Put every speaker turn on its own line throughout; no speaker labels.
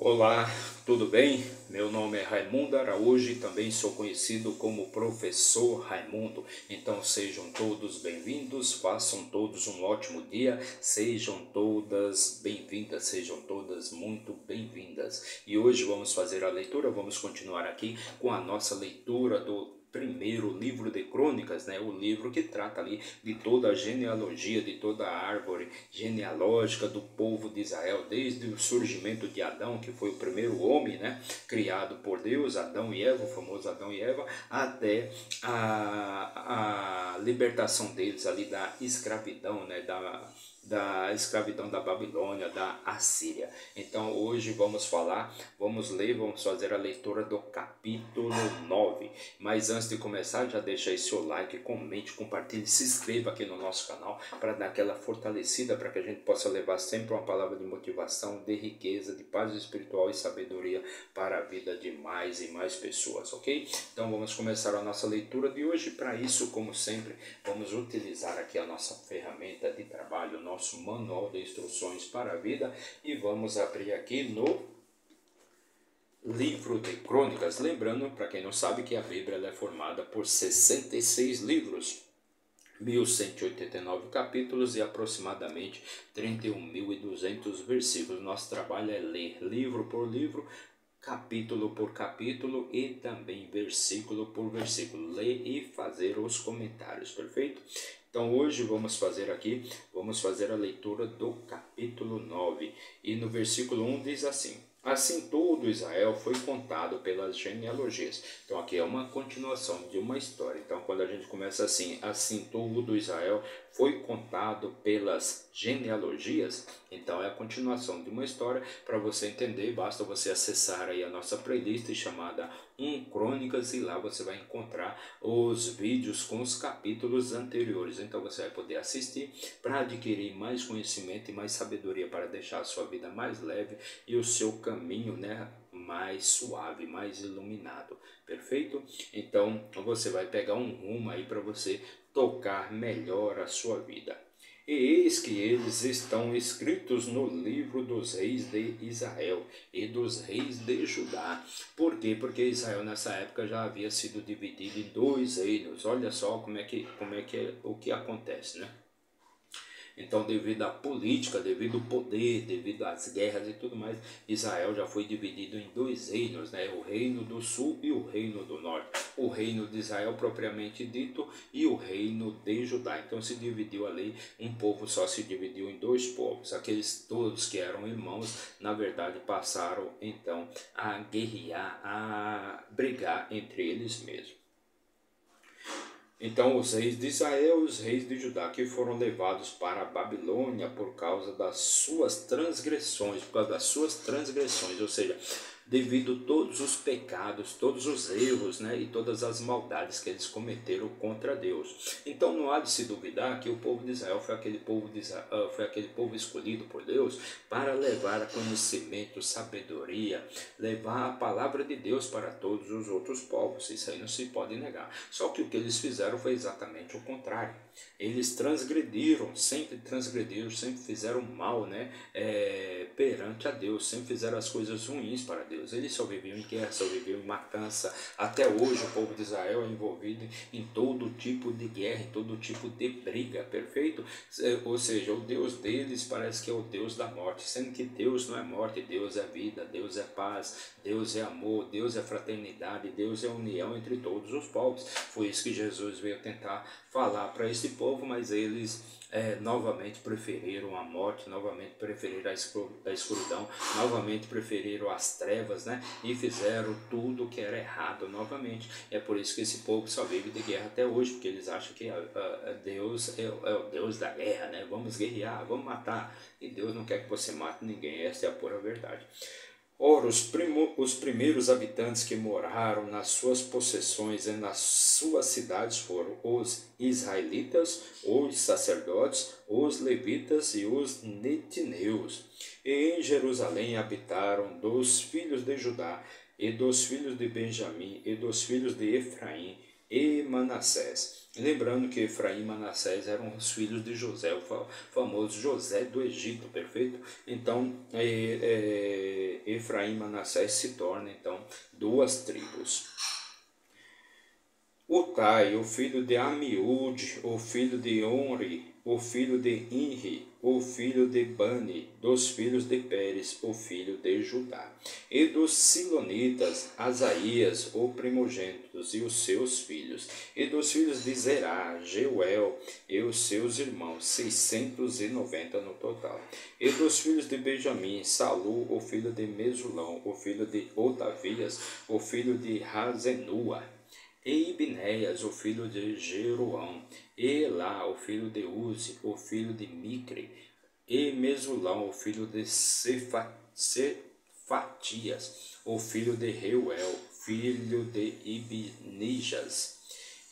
Olá, tudo bem? Meu nome é Raimundo Araújo e também sou conhecido como Professor Raimundo. Então sejam todos bem-vindos, façam todos um ótimo dia, sejam todas bem-vindas, sejam todas muito bem-vindas. E hoje vamos fazer a leitura, vamos continuar aqui com a nossa leitura do primeiro livro de Crônicas, né? O livro que trata ali de toda a genealogia, de toda a árvore genealógica do povo de Israel, desde o surgimento de Adão, que foi o primeiro homem, né? Criado por Deus, Adão e Eva, o famoso Adão e Eva, até a libertação deles ali da escravidão, né? Da escravidão da Babilônia, da Assíria. Então hoje vamos ler, vamos fazer a leitura do capítulo 9. Mas antes de começar, já deixa aí seu like, comente, compartilhe, se inscreva aqui no nosso canal para dar aquela fortalecida, para que a gente possa levar sempre uma palavra de motivação, de riqueza, de paz espiritual e sabedoria para a vida de mais e mais pessoas, ok? Então vamos começar a nossa leitura de hoje. Para isso, como sempre, vamos utilizar aqui a nossa ferramenta de trabalho, nosso manual de instruções para a vida, e vamos abrir aqui no livro de Crônicas. Lembrando, para quem não sabe, que a Bíblia é formada por 66 livros, 1189 capítulos e aproximadamente 31.200 versículos. Nosso trabalho é ler livro por livro, capítulo por capítulo e também versículo por versículo, ler e fazer os comentários, perfeito? Então hoje vamos fazer a leitura do capítulo 9, e no versículo 1 diz assim: assim todo Israel foi contado pelas genealogias. Então aqui é uma continuação de uma história. Então quando a gente começa assim todo Israel foi contado pelas genealogias, então é a continuação de uma história. Para você entender, basta você acessar aí a nossa playlist chamada Crônicas, e lá você vai encontrar os vídeos com os capítulos anteriores. Então você vai poder assistir para adquirir mais conhecimento e mais sabedoria, para deixar a sua vida mais leve e o seu caminho, né, mais suave, mais iluminado, perfeito? Então você vai pegar um rumo aí para você tocar melhor a sua vida. E eis que eles estão escritos no livro dos reis de Israel e dos reis de Judá. Por quê? Porque Israel nessa época já havia sido dividido em dois reinos. Olha só o que acontece, né? Então, devido à política, devido ao poder, devido às guerras e tudo mais, Israel já foi dividido em dois reinos, né? O reino do sul e o reino do norte. O reino de Israel propriamente dito e o reino de Judá. Então se dividiu ali, um povo só se dividiu em dois povos. Aqueles todos que eram irmãos, na verdade, passaram então a guerrear, a brigar entre eles mesmos. Então os reis de Israel e os reis de Judá, que foram levados para a Babilônia por causa das suas transgressões, ou seja, devido a todos os pecados, todos os erros, né, e todas as maldades que eles cometeram contra Deus. Então não há de se duvidar que o povo de Israel foi aquele povo escolhido por Deus para levar a conhecimento, sabedoria, levar a palavra de Deus para todos os outros povos. Isso aí não se pode negar. Só que o que eles fizeram foi exatamente o contrário. Eles transgrediram, sempre fizeram mal, né, perante a Deus, sempre fizeram as coisas ruins para Deus. Eles só viviam em guerra, só viviam em matança. Até hoje o povo de Israel é envolvido em todo tipo de guerra, em todo tipo de briga, perfeito? Ou seja, o Deus deles parece que é o Deus da morte, sendo que Deus não é morte, Deus é vida, Deus é paz, Deus é amor, Deus é fraternidade, Deus é união entre todos os povos. Foi isso que Jesus veio tentar falar para esse povo, mas eles novamente preferiram a morte, novamente preferiram a escuridão, novamente preferiram as trevas, né? E fizeram tudo que era errado novamente. É por isso que esse povo só vive de guerra até hoje, porque eles acham que Deus é o Deus da guerra, né? Vamos guerrear, vamos matar. E Deus não quer que você mate ninguém, essa é a pura verdade. Ora, os primeiros habitantes que moraram nas suas possessões e nas suas cidades foram os israelitas, os sacerdotes, os levitas e os netineus. E em Jerusalém habitaram dos filhos de Judá, e dos filhos de Benjamim, e dos filhos de Efraim, e Manassés. Lembrando que Efraim e Manassés eram os filhos de José, o famoso José do Egito, perfeito? Então, Efraim e Manassés se tornam, então, duas tribos. Utai, o filho de Amiúde, o filho de Onri, o filho de Inri, o filho de Bani, dos filhos de Pérez, o filho de Judá. E dos Silonitas, Asaías, o primogênito, e os seus filhos. E dos filhos de Zerá, Jeuel e os seus irmãos, 690 no total. E dos filhos de Benjamim, Salu, o filho de Mesulão, o filho de Otavias, o filho de Razenua, e Ibnéias, o filho de Jeroão, e Elá, o filho de Uzi, o filho de Micre, e Mesulão, o filho de Cefatias, o filho de Reuel, filho de Ibnijas,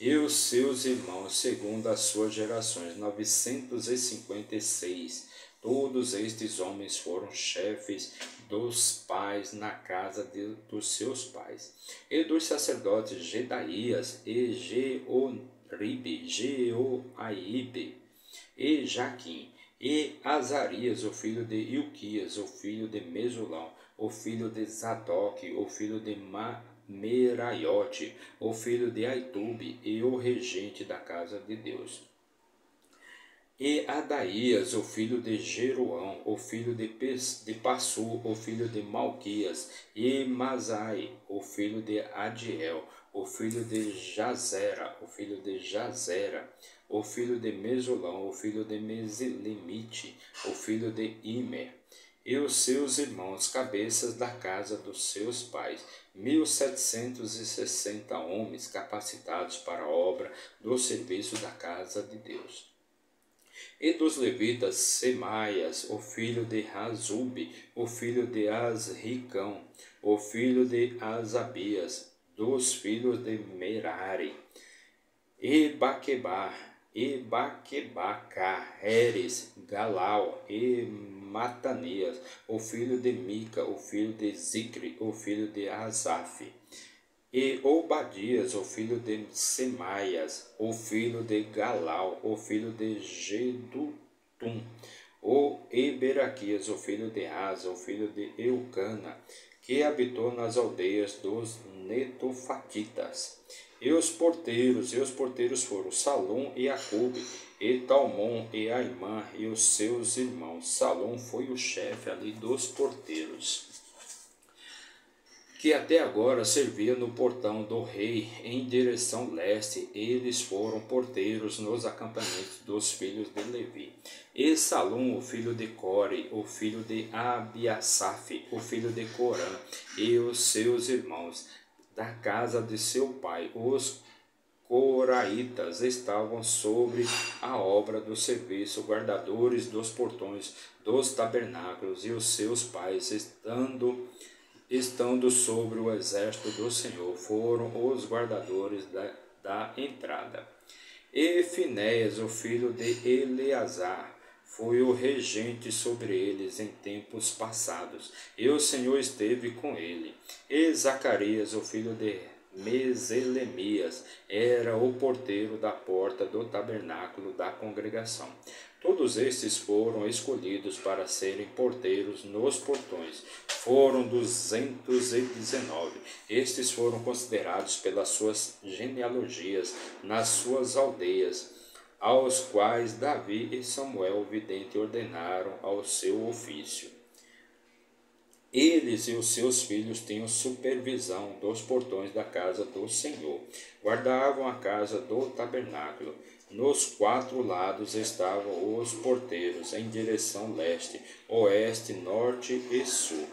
e os seus irmãos, segundo as suas gerações, 956. Todos estes homens foram chefes dos pais na casa dos seus pais. E dos sacerdotes Gedaías e Jeoribe, Jeoaíbe e Jaquim, e Azarias, o filho de Ilquias, o filho de Mesulão, o filho de Zadok, o filho de Meraiote, o filho de Aitube, e o regente da casa de Deus. E Adaías, o filho de Jeroão, o filho de Passu, o filho de Malquias, e Mazai, o filho de Adiel, o filho de Jazera, o filho de Jazera, o filho de Mesulão, o filho de Mesilemite, o filho de Imer, e os seus irmãos, cabeças da casa dos seus pais, 1760 homens capacitados para a obra do serviço da casa de Deus. E dos levitas, Semaias, o filho de Razube, o filho de Asricão, o filho de Asabias, dos filhos de Merari, e Baquebaca, Heres, Galau, e Matanias, o filho de Mica, o filho de Zicre, o filho de Asaf, e Obadias, o filho de Semaias, o filho de Galau, o filho de Gedutum, o Eberaquias, o filho de Asa, o filho de Eucana, que habitou nas aldeias dos Netofatitas. E os porteiros foram Salum e Acube, e Talmon e Aimã e os seus irmãos. Salum foi o chefe ali dos porteiros, que até agora servia no portão do rei em direção leste. Eles foram porteiros nos acampamentos dos filhos de Levi. E Salum, o filho de Core, o filho de Abiasaf, o filho de Corã, e os seus irmãos, da casa de seu pai, os coraitas, estavam sobre a obra do serviço, guardadores dos portões dos tabernáculos, e os seus pais, estando sobre o exército do Senhor, foram os guardadores da entrada. E Finéias, o filho de Eleazar, foi o regente sobre eles em tempos passados, e o Senhor esteve com ele. E Zacarias, o filho de Meselemias, era o porteiro da porta do tabernáculo da congregação. Todos estes foram escolhidos para serem porteiros nos portões. Foram 219. Estes foram considerados pelas suas genealogias nas suas aldeias, aos quais Davi e Samuel, o vidente, ordenaram ao seu ofício. Eles e os seus filhos tinham supervisão dos portões da casa do Senhor. Guardavam a casa do tabernáculo. Nos 4 lados estavam os porteiros, em direção leste, oeste, norte e sul.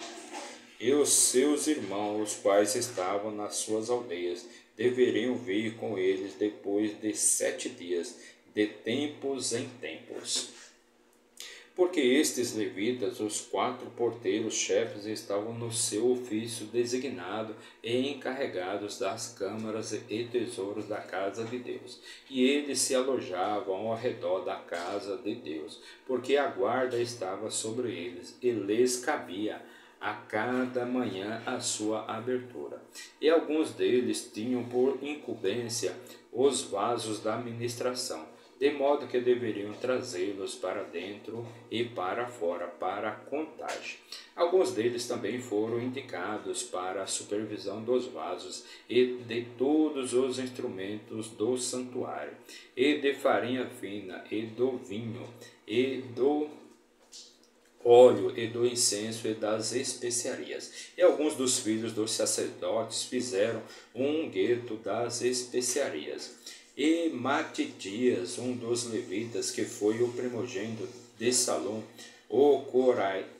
E os seus irmãos, os quais estavam nas suas aldeias, deveriam vir com eles depois de 7 dias, de tempos em tempos. Porque estes levitas, os 4 porteiros chefes, estavam no seu ofício designado e encarregados das câmaras e tesouros da casa de Deus. E eles se alojavam ao redor da casa de Deus, porque a guarda estava sobre eles, e lhes cabia a cada manhã a sua abertura. E alguns deles tinham por incumbência os vasos da ministração, de modo que deveriam trazê-los para dentro e para fora para a contagem. Alguns deles também foram indicados para a supervisão dos vasos e de todos os instrumentos do santuário, e de farinha fina, e do vinho, e do óleo, e do incenso, e das especiarias. E alguns dos filhos dos sacerdotes fizeram um gueto das especiarias. E Matitias, um dos levitas, que foi o primogênito de Salom, o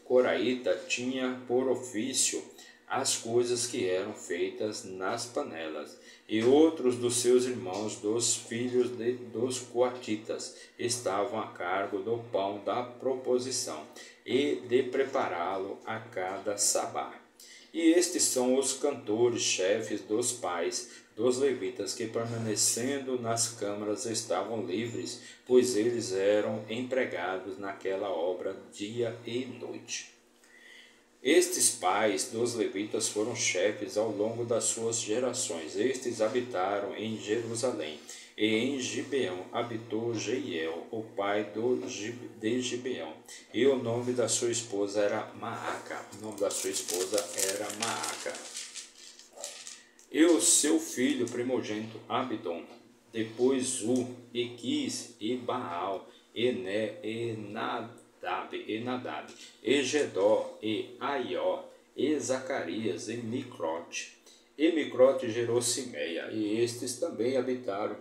coraíta, tinha por ofício as coisas que eram feitas nas panelas. E outros dos seus irmãos, dos filhos dos coatitas, estavam a cargo do pão da proposição e de prepará-lo a cada sabá. E estes são os cantores, chefes dos pais dos levitas, que permanecendo nas câmaras estavam livres, pois eles eram empregados naquela obra dia e noite. Estes pais dos levitas foram chefes ao longo das suas gerações. Estes habitaram em Jerusalém, e em Gibeão habitou Jeiel, o pai de Gibeão, e o nome da sua esposa era Maaca. E o seu filho primogênito Abidom, depois e Quis, e Baal, e Nadab, e Gedó, e Aió, e Zacarias, e Microte. E Microte gerou Simeia, e estes também habitaram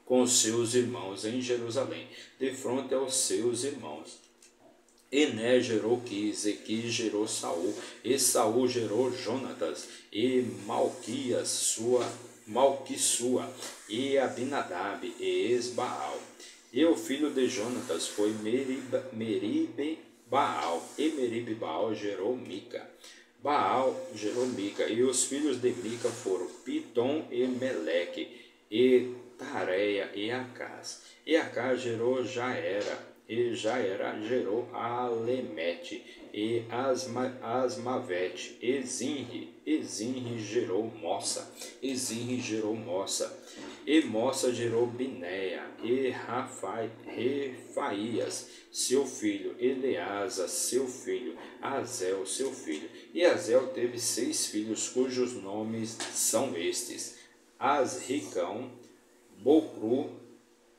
com seus irmãos em Jerusalém, de fronte aos seus irmãos. Ené gerou Quis, e Quis gerou Saul, e Saul gerou Jonatas, e Malquissua, e Abinadab, e Esbaal. E o filho de Jonatas foi Meribe-Baal, e Meribe-Baal gerou Mica. Baal gerou Mica, e os filhos de Mica foram Pitom e Meleque, e Tareia e Acás. E Acás gerou Jaera, e Jaera gerou Alemete, e Asmavete, e Zinri gerou Mossa, e Mossa gerou Binéia, e Refaías, seu filho, Eleasa, seu filho, Azel, seu filho. E Azel teve 6 filhos, cujos nomes são estes: Asricão, Bocru,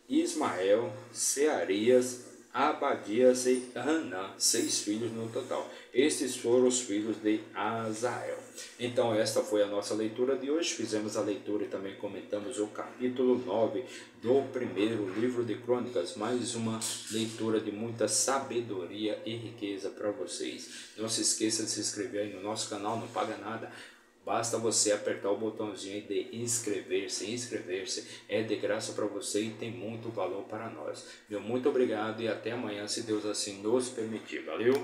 Ismael, Searias, Abadias e Anã, 6 filhos no total. Estes foram os filhos de Azael. Então esta foi a nossa leitura de hoje. Fizemos a leitura e também comentamos o capítulo 9 do primeiro livro de Crônicas. Mais uma leitura de muita sabedoria e riqueza para vocês. Não se esqueça de se inscrever aí no nosso canal, não paga nada. Basta você apertar o botãozinho de inscrever-se. Inscrever-se é de graça para você e tem muito valor para nós. Meu muito obrigado e até amanhã, se Deus assim nos permitir. Valeu!